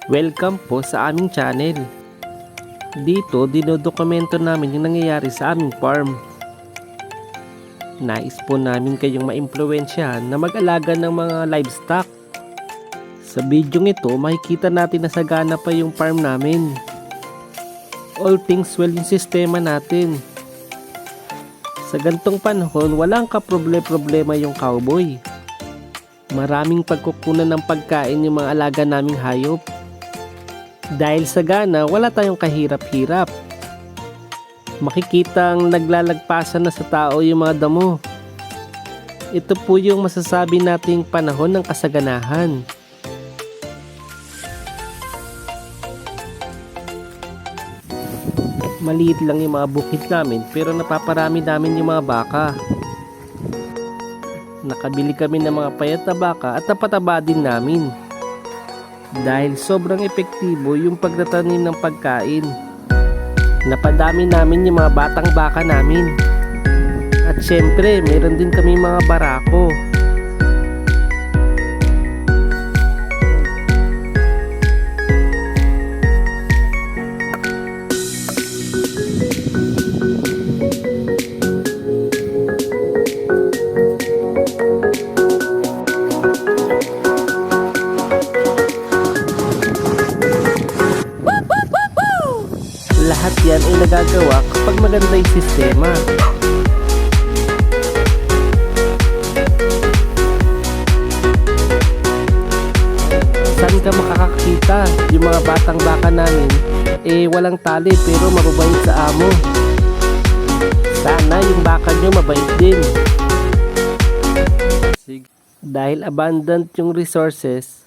Welcome po sa aming channel. Dito, dinodokumento namin yung nangyayari sa aming farm. Nais po namin kayong maimpluwensyahan na mag-alaga ng mga livestock. Sa video ito, makikita natin na sagana pa yung farm namin. All things well yung sistema natin. Sa gantong panahon, walang kaproblema yung cowboy. Maraming pagkukunan ng pagkain yung mga alaga naming hayop. Dahil sa gana, wala tayong kahirap-hirap. Makikitang naglalagpasan na sa tao yung mga damo. Ito po yung masasabi nating panahon ng kasaganahan. Maliit lang yung mga bukid namin pero napaparami namin yung mga baka. Nakabili kami ng mga payat na baka at napataba din namin. Dahil sobrang epektibo yung pagtatanim ng pagkain. Napadami namin yung mga batang baka namin. At syempre, meron din kami mga barako. Lahat yan ay nagagawa kapag maganda yung sistema. Saan ka makakakita? Yung mga batang baka namin, walang tali pero mababait sa amo. Sana yung baka nyo mabait din. Dahil abundant yung resources,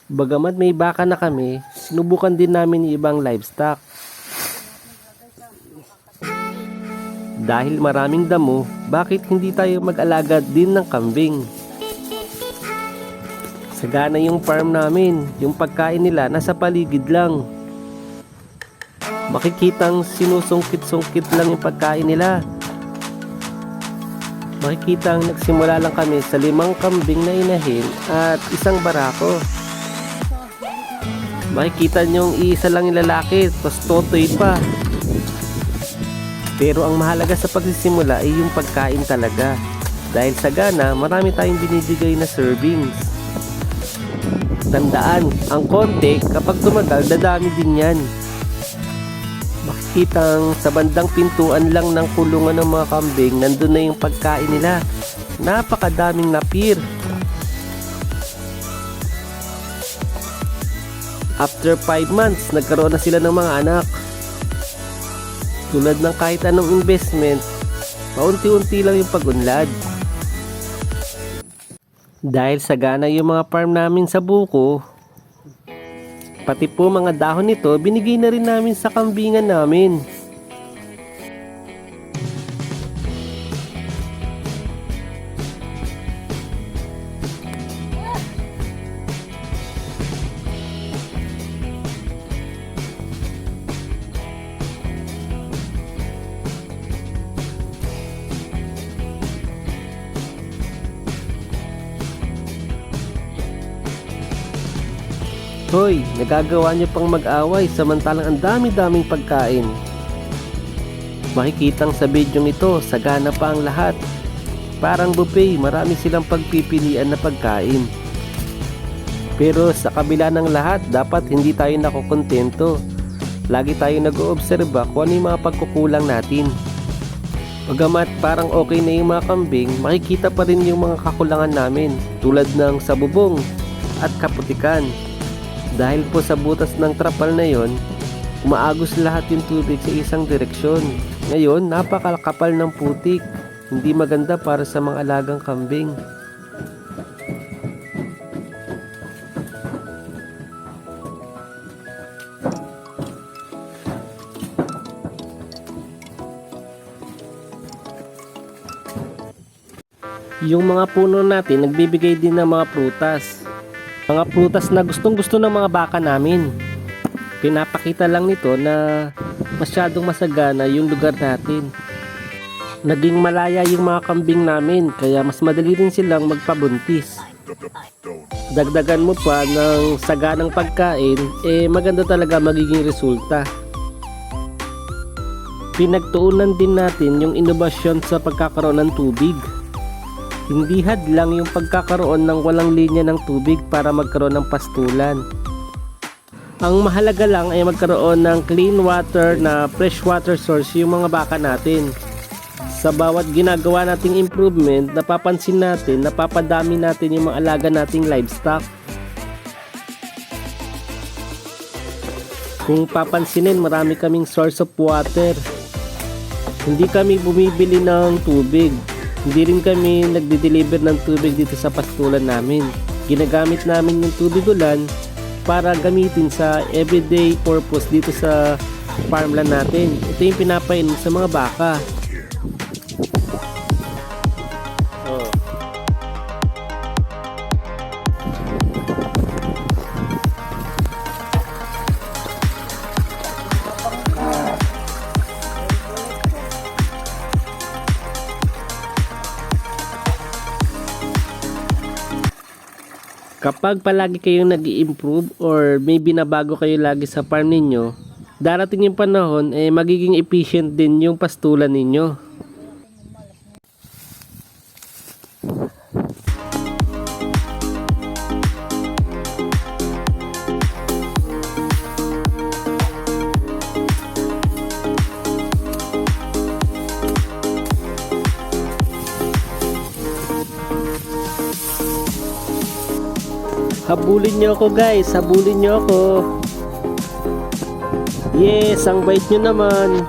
bagamat may baka na kami, sinubukan din namin yung ibang livestock. Dahil maraming damo, bakit hindi tayo mag-alaga din ng kambing? Sagana yung farm namin, yung pagkain nila nasa paligid lang. Makikitang sinusungkit-sungkit lang yung pagkain nila. Makikitang nagsimula lang kami sa 5 kambing na inahin at 1 barako. Makikita nyo yung isa lang yung lalaki, tapos totoy pa. Pero ang mahalaga sa pagsisimula ay yung pagkain talaga. Dahil sa gana, marami tayong binibigay na servings. Tandaan, ang konti, kapag tumagal, dadami din yan. Makikitang sa bandang pintuan lang ng kulungan ng mga kambing, nandun na yung pagkain nila. Napakadaming napir. After 5 months, nagkaroon na sila ng mga anak. Tulad ng kahit anong investment, paunti-unti lang yung pag-unlad. Dahil sagana yung mga farm namin sa buko, pati po mga dahon nito, binigay na rin namin sa kambingan namin. Hoy, nagagawa nyo pang mag-away samantalang ang dami-daming pagkain. Makikitang sa video ito, sagana pa ang lahat. Parang buffet, marami silang pagpipilian na pagkain. Pero sa kabila ng lahat, dapat hindi tayo nakokontento. Lagi tayo nag-oobserba kung ano yung mga pagkukulang natin. Bagamat parang okay na yung mga kambing, makikita pa rin yung mga kakulangan namin, tulad ng sabubong at kaputikan. Dahil po sa butas ng trapal na yon, umaagos lahat yung tubig sa isang direksyon. Ngayon, napakalakapal ng putik. Hindi maganda para sa mga alagang kambing. Yung mga puno natin, nagbibigay din ng mga prutas. Mga prutas na gustong-gusto ng mga baka namin. Pinapakita lang nito na masyadong masagana yung lugar natin. Naging malaya yung mga kambing namin, kaya mas madali rin silang magpabuntis. dagdagan mo pa ng saganang pagkain, maganda talaga magiging resulta. Pinagtuunan din natin yung inobasyon sa pagkakaroon ng tubig. Hindi hadlang yung pagkakaroon ng walang linya ng tubig para magkaroon ng pastulan. Ang mahalaga lang ay magkaroon ng clean water na fresh water source yung mga baka natin. Sa bawat ginagawa nating improvement, napapansin natin, napapadami natin yung mga alaga nating livestock. Kung papansinin, marami kaming source of water. Hindi kami bumibili ng tubig. Hindi rin kami nagde-deliver ng tubig dito sa pastulan namin. Ginagamit namin yung tubig ulan para gamitin sa everyday purpose dito sa farmland natin. Ito yung pinapainom sa mga baka. Kapag palagi kayong nag-i-improve or may binabago kayo lagi sa farm ninyo, darating yung panahon magiging efficient din yung pastulan ninyo. Habulin nyo ako guys, habulin nyo ako. Yes, ang bait nyo naman.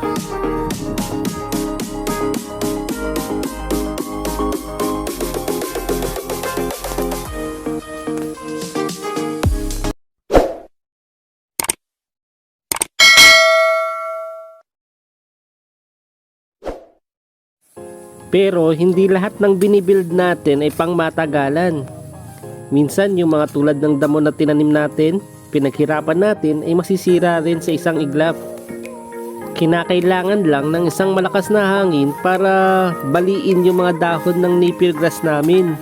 Pero hindi lahat ng binibuild natin ay pangmatagalan. Minsan yung mga tulad ng damo na tinanim natin, pinaghirapan natin ay masisira rin sa isang iglap. Kinakailangan lang ng isang malakas na hangin para baliin yung mga dahon ng napier grass namin.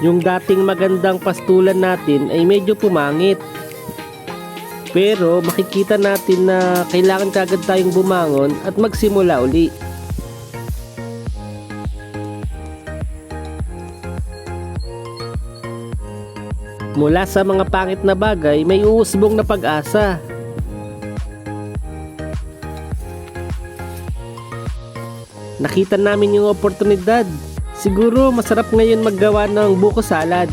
Yung dating magandang pastulan natin ay medyo pumangit. Pero makikita natin na kailangan kagad tayong bumangon at magsimula uli. Mula sa mga pangit na bagay, may uusbong na pag-asa. Nakita namin yung oportunidad. Siguro masarap ngayon maggawa ng buko salad.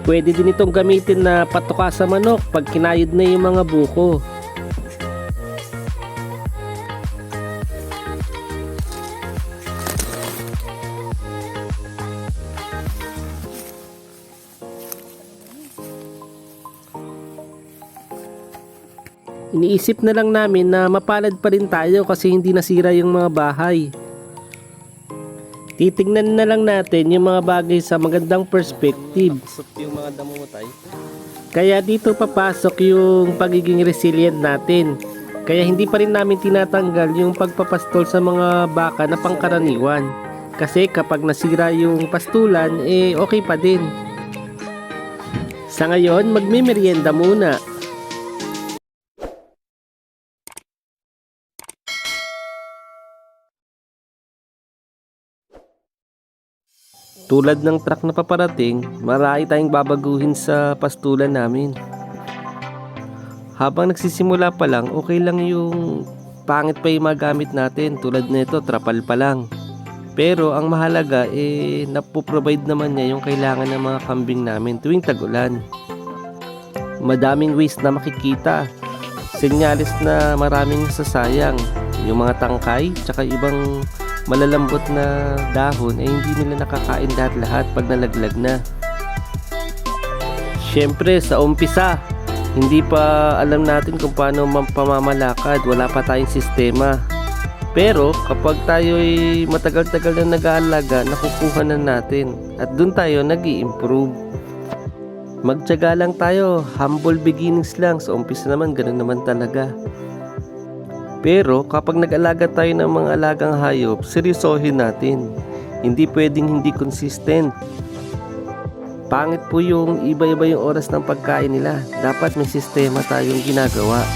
Pwede din itong gamitin na patuka sa manok pag kinayod na yung mga buko. Iniisip na lang namin na mapalad pa rin tayo kasi hindi nasira yung mga bahay. Titignan na lang natin yung mga bagay sa magandang perspective. Yung mga damo mo tayo. Kaya dito papasok yung pagiging resilient natin. Kaya hindi pa rin namin tinatanggal yung pagpapastol sa mga baka na pangkaraniwan. Kasi kapag nasira yung pastulan, okay pa din. Sa ngayon, magme-merienda muna. Tulad ng truck na paparating, marami tayong babaguhin sa pastulan namin. Habang nagsisimula pa lang, okay lang yung pangit pa yung magamit natin. Tulad nito, trapal pa lang. Pero ang mahalaga, napoprovide naman niya yung kailangan ng mga kambing namin tuwing tag-ulan. Madaming waste na makikita. Senyalis na maraming sasayang. Yung mga tangkay, tsaka ibang malalambot na dahon hindi nila nakakain lahat pag nalaglag na. Syempre sa umpisa hindi pa alam natin kung paano pamamalakad, wala pa tayong sistema. Pero kapag tayo ay matagal-tagal na nag-aalaga, nakukuha na natin at dun tayo nag-i-improve. Magtiyaga lang tayo, humble beginnings lang. Sa umpisa naman ganun naman talaga. Pero kapag nag-alaga tayo ng mga alagang hayop, seryosohin natin. Hindi pwedeng hindi consistent. Pangit po yung iba-iba yung oras ng pagkain nila. Dapat may sistema tayong ginagawa.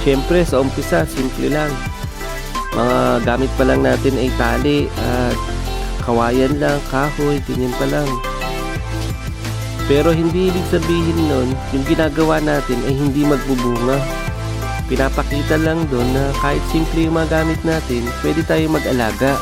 Siyempre sa umpisa, simple lang. Mga gamit pa lang natin ay tali at kawayan lang, kahoy, ganyan pa lang. Pero hindi ibig sabihin nun, yung ginagawa natin ay hindi magbubunga. Pinapakita lang doon na kahit simple yung mga gamit natin, pwede tayo mag-alaga.